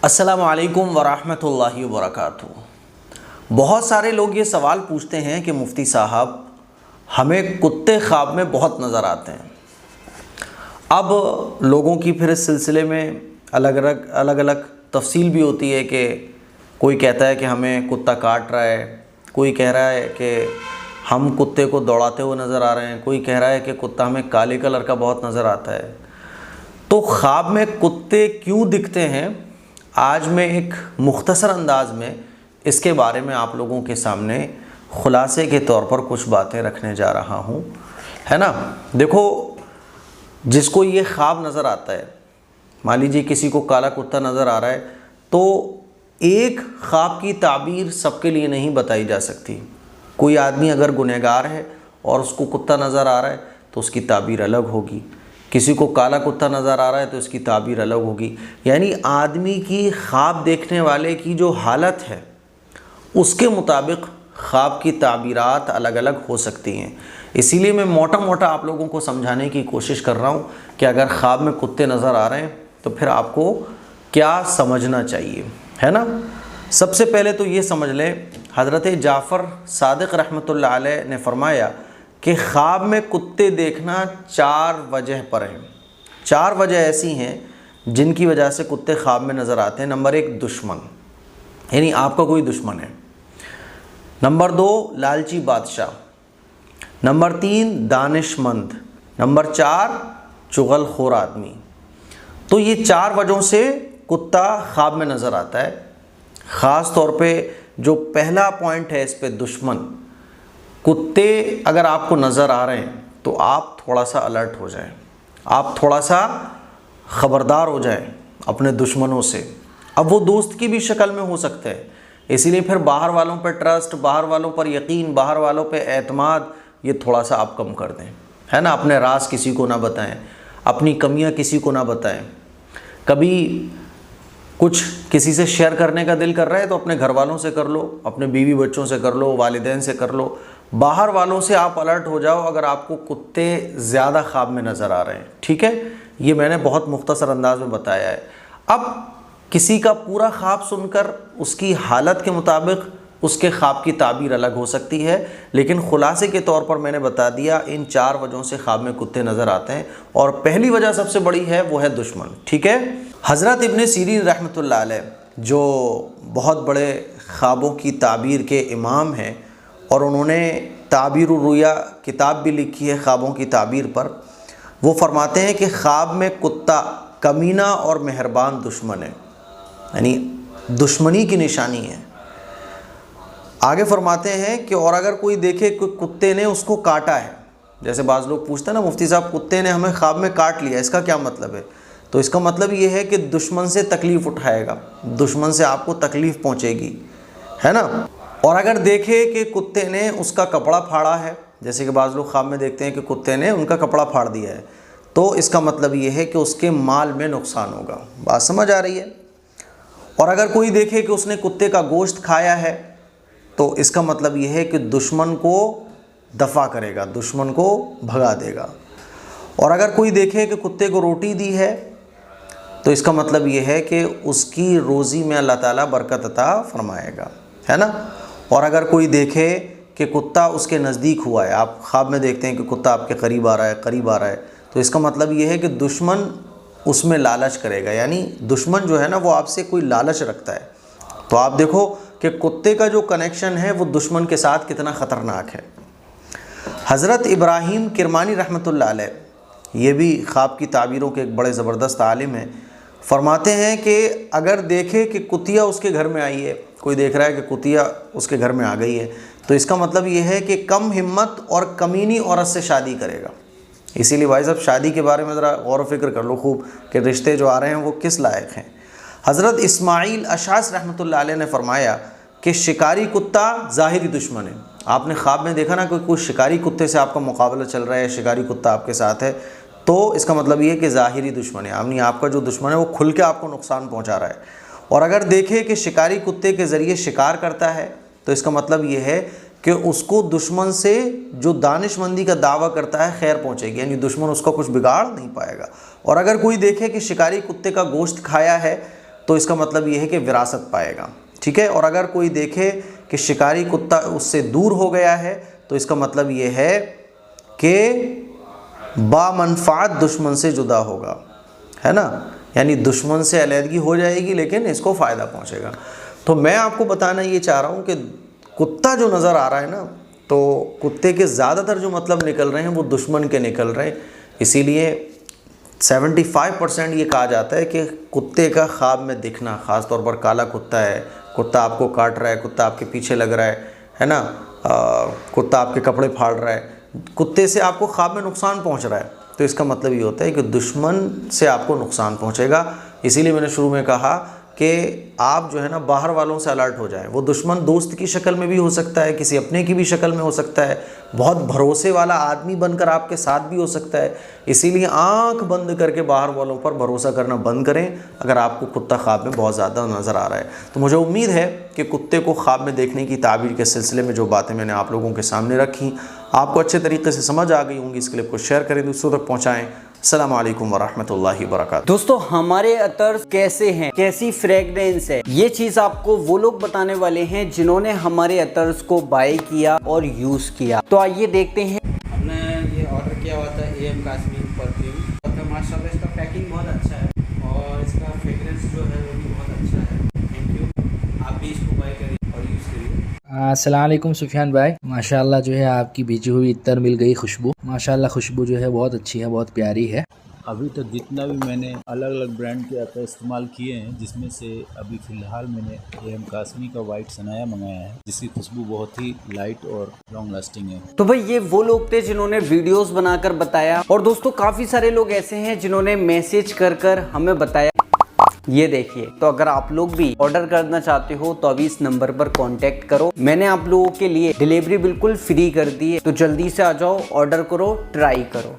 अस्सलामु अलैकुम वरहमतुल्लाहि वबरकातुहू। बहुत सारे लोग ये सवाल पूछते हैं कि मुफ्ती साहब हमें कुत्ते ख्वाब में बहुत नज़र आते हैं। अब लोगों की फिर इस सिलसिले में अलग अलग तफसील भी होती है कि कोई कहता है कि हमें कुत्ता काट रहा है, कोई कह रहा है कि हम कुत्ते को दौड़ाते हुए नज़र आ रहे हैं, कोई कह रहा है कि कुत्ता हमें काले कलर का बहुत नज़र आता है। तो ख्वाब में कुत्ते क्यों दिखते हैं, आज मैं एक मुख्तसर अंदाज में इसके बारे में आप लोगों के सामने ख़ुलासे के तौर पर कुछ बातें रखने जा रहा हूँ, है ना। देखो, जिसको ये ख्वाब नज़र आता है, मान लीजिए किसी को काला कुत्ता नज़र आ रहा है, तो एक ख्वाब की ताबीर सबके लिए नहीं बताई जा सकती। कोई आदमी अगर गुनहगार है और उसको कुत्ता नज़र आ रहा है तो उसकी ताबीर अलग होगी, किसी को काला कुत्ता नज़र आ रहा है तो इसकी ताबीर अलग होगी। यानी आदमी की ख्वाब देखने वाले की जो हालत है उसके मुताबिक ख्वाब की ताबीरात अलग अलग हो सकती हैं। इसीलिए मैं मोटा मोटा आप लोगों को समझाने की कोशिश कर रहा हूँ कि अगर ख्वाब में कुत्ते नज़र आ रहे हैं तो फिर आपको क्या समझना चाहिए, है ना। सबसे पहले तो ये समझ लें, हज़रत जाफ़र सादिक़ रहमतुल्लाह अलैह ने फरमाया कि ख्वाब में कुत्ते देखना 4 वजह पर है। 4 वजह ऐसी हैं जिनकी वजह से कुत्ते ख्वाब में नज़र आते हैं। नंबर 1, दुश्मन, यानी आपका कोई दुश्मन है। नंबर 2, लालची बादशाह। नंबर 3, दानिशमंद। नंबर 4, चुगलखोर आदमी। तो ये 4 वजहों से कुत्ता ख्वाब में नज़र आता है। ख़ास तौर पे जो पहला पॉइंट है इस पे, दुश्मन। कुत्ते अगर आपको नज़र आ रहे हैं तो आप थोड़ा सा अलर्ट हो जाएं, आप थोड़ा सा ख़बरदार हो जाएं अपने दुश्मनों से। अब वो दोस्त की भी शक्ल में हो सकते हैं, इसीलिए फिर बाहर वालों पर ट्रस्ट, बाहर वालों पर यकीन, बाहर वालों पे एतमाद, ये थोड़ा सा आप कम कर दें, है ना। अपने राज किसी को ना बताएं, अपनी कमियां किसी को ना बताएं। कभी कुछ किसी से शेयर करने का दिल कर रहा है तो अपने घर वालों से कर लो, अपने बीवी बच्चों से कर लो, वालिदैन से कर लो। बाहर वालों से आप अलर्ट हो जाओ अगर आपको कुत्ते ज़्यादा ख्वाब में नज़र आ रहे हैं, ठीक है। ये मैंने बहुत मुख्तसर अंदाज में बताया है। अब किसी का पूरा ख्वाब सुनकर उसकी हालत के मुताबिक उसके ख्वाब की ताबीर अलग हो सकती है, लेकिन खुलासे के तौर पर मैंने बता दिया इन 4 वजहों से ख्वाब में कुत्ते नज़र आते हैं। और पहली वजह सबसे बड़ी है, वो है दुश्मन, ठीक है। हज़रत इब्न सीरीन रहमतुल्लाह अलैह जो बहुत बड़े ख्वाबों की ताबीर के इमाम हैं और उन्होंने ताबीरुर रुया किताब भी लिखी है ख्वाबों की ताबीर पर, वो फरमाते हैं कि ख्वाब में कुत्ता कमीना और मेहरबान दुश्मन है, यानी दुश्मनी की निशानी है। आगे फरमाते हैं कि और अगर कोई देखे कि कुत्ते ने उसको काटा है, जैसे बाज़ लोग पूछते हैं ना, मुफ्ती साहब कुत्ते ने हमें ख्वाब में काट लिया, इसका क्या मतलब है। तो इसका मतलब ये है कि दुश्मन से तकलीफ़ उठाएगा, दुश्मन से आपको तकलीफ़ पहुँचेगी, है ना। और अगर देखे कि कुत्ते ने उसका कपड़ा फाड़ा है, जैसे कि बाज़ लोग ख्वाब में देखते हैं कि कुत्ते ने उनका कपड़ा फाड़ दिया है, तो इसका मतलब ये है कि उसके माल में नुकसान होगा। बात समझ आ रही है। और अगर कोई देखे कि उसने कुत्ते का गोश्त खाया है तो इसका मतलब ये है कि दुश्मन को दफ़ा करेगा, दुश्मन को भगा देगा। और अगर कोई देखे कि कुत्ते को रोटी दी है तो इसका मतलब ये है कि उसकी रोज़ी में अल्लाह ताला बरकत अता फरमाएगा, है ना। और अगर कोई देखे कि कुत्ता उसके नज़दीक हुआ है, आप ख्वाब में देखते हैं कि कुत्ता आपके करीब आ रहा है, करीब आ रहा है, तो इसका मतलब ये है कि दुश्मन उसमें लालच करेगा, यानी दुश्मन जो है ना वो आपसे कोई लालच रखता है। तो आप देखो कि कुत्ते का जो कनेक्शन है वो दुश्मन के साथ कितना ख़तरनाक है। हज़रत इब्राहीम किरमानी रहमतुल्लाह अलैह, ये भी ख्वाब की ताबीरों के एक बड़े ज़बरदस्त आलिम हैं, फरमाते हैं कि अगर देखे कि कुतिया उसके घर में आई है, कोई देख रहा है कि कुतिया उसके घर में आ गई है, तो इसका मतलब ये है कि कम हिम्मत और कमीनी औरत से शादी करेगा। इसीलिए भाई साहब शादी के बारे में ज़रा गौर व फिक्र कर लो खूब कि रिश्ते जो आ रहे हैं वो किस लायक हैं। हज़रत इस्माइल अशास रहमतुल्लाह अलैह ने फरमाया कि शिकारी कुत्ता ज़ाहिरी दुश्मन है। आपने ख्वाब में देखा ना कि कोई शिकारी कुत्ते से आपका मुकाबला चल रहा है, शिकारी कुत्ता आपके साथ है, तो इसका मतलब ये है कि ज़ाहिरी दुश्मन है, यानी आपका जो दुश्मन है वो खुल के आपको नुकसान पहुंचा रहा है। और अगर देखे कि शिकारी कुत्ते के ज़रिए शिकार करता है तो इसका मतलब ये है कि उसको दुश्मन से जो दानिशमंदी का दावा करता है खैर पहुंचेगी, यानी दुश्मन उसका कुछ बिगाड़ नहीं पाएगा। और अगर कोई देखे कि शिकारी कुत्ते का गोश्त खाया है तो इसका मतलब ये है कि विरासत पाएगा, ठीक है। और अगर कोई देखे कि शिकारी कुत्ता उससे दूर हो गया है तो इसका मतलब ये है कि बामनफ़ात दुश्मन से जुदा होगा, है ना, यानी दुश्मन से अलहदगी हो जाएगी लेकिन इसको फ़ायदा पहुंचेगा। तो मैं आपको बताना ये चाह रहा हूँ कि कुत्ता जो नज़र आ रहा है ना, तो कुत्ते के ज़्यादातर जो मतलब निकल रहे हैं वो दुश्मन के निकल रहे हैं। इसीलिए 75% ये कहा जाता है कि कुत्ते का ख्वाब में दिखना, ख़ास तौर पर काला कुत्ता है, कुत्ता आपको काट रहा है, कुत्ता आपके पीछे लग रहा है ना, कुत्ता आपके कपड़े फाड़ रहा है, कुत्ते से आपको ख्वाब में नुकसान पहुंच रहा है, तो इसका मतलब ये होता है कि दुश्मन से आपको नुकसान पहुंचेगा। इसीलिए मैंने शुरू में कहा कि आप जो है ना बाहर वालों से अलर्ट हो जाएं। वो दुश्मन दोस्त की शक्ल में भी हो सकता है, किसी अपने की भी शक्ल में हो सकता है, बहुत भरोसे वाला आदमी बनकर आपके साथ भी हो सकता है। इसीलिए आंख बंद करके बाहर वालों पर भरोसा करना बंद करें अगर आपको कुत्ता ख्वाब में बहुत ज़्यादा नज़र आ रहा है। तो मुझे उम्मीद है कि कुत्ते को ख्वाब में देखने की ताबीर के सिलसिले में जो बातें मैंने आप लोगों के सामने रखी आपको अच्छे तरीके से समझ आ गई होंगी। इस क्लिप को शेयर करें, दूसरों तक पहुँचाएँ। अस्सलाम वालेकुम वरहमतुल्लाहि वबरकातुहू। दोस्तों, हमारे अतर्स कैसे हैं, कैसी फ्रेगरेंस है, ये चीज आपको वो लोग बताने वाले हैं जिन्होंने हमारे अतर्स को बाय किया और यूज किया। तो आइए देखते हैं। हमने ये ऑर्डर किया हुआ था AM काश्मीर परफ्यूम, तो माशाल्लाह इसका पैकिंग बहुत अच्छा है और इसका फ्रेगरेंस जो है वो भी बहुत अच्छा है। थैंक यू, आप भी इसको बाय करिए और यूज़ करिए। अस्सलाम वालेकुम सुफियान भाई, माशाल्लाह जो है आपकी भेजी हुई इत्तर मिल गई खुशबू। माशाल्लाह खुशबू जो है बहुत अच्छी है, बहुत प्यारी है। अभी तक जितना भी मैंने अलग अलग ब्रांड के अतर इस्तेमाल किए हैं, जिसमें से अभी फ़िलहाल मैंने AM काश्मीर का वाइट सनाया मंगाया है, जिसकी खुशबू बहुत ही लाइट और लॉन्ग लास्टिंग है। तो भाई ये वो लोग थे जिन्होंने वीडियोस बनाकर बताया, और दोस्तों काफी सारे लोग ऐसे हैं जिन्होंने मैसेज कर हमें बताया। ये देखिए, तो अगर आप लोग भी ऑर्डर करना चाहते हो तो अभी इस नंबर पर कांटेक्ट करो। मैंने आप लोगों के लिए डिलीवरी बिल्कुल फ्री कर दी है, तो जल्दी से आ जाओ, ऑर्डर करो, ट्राई करो।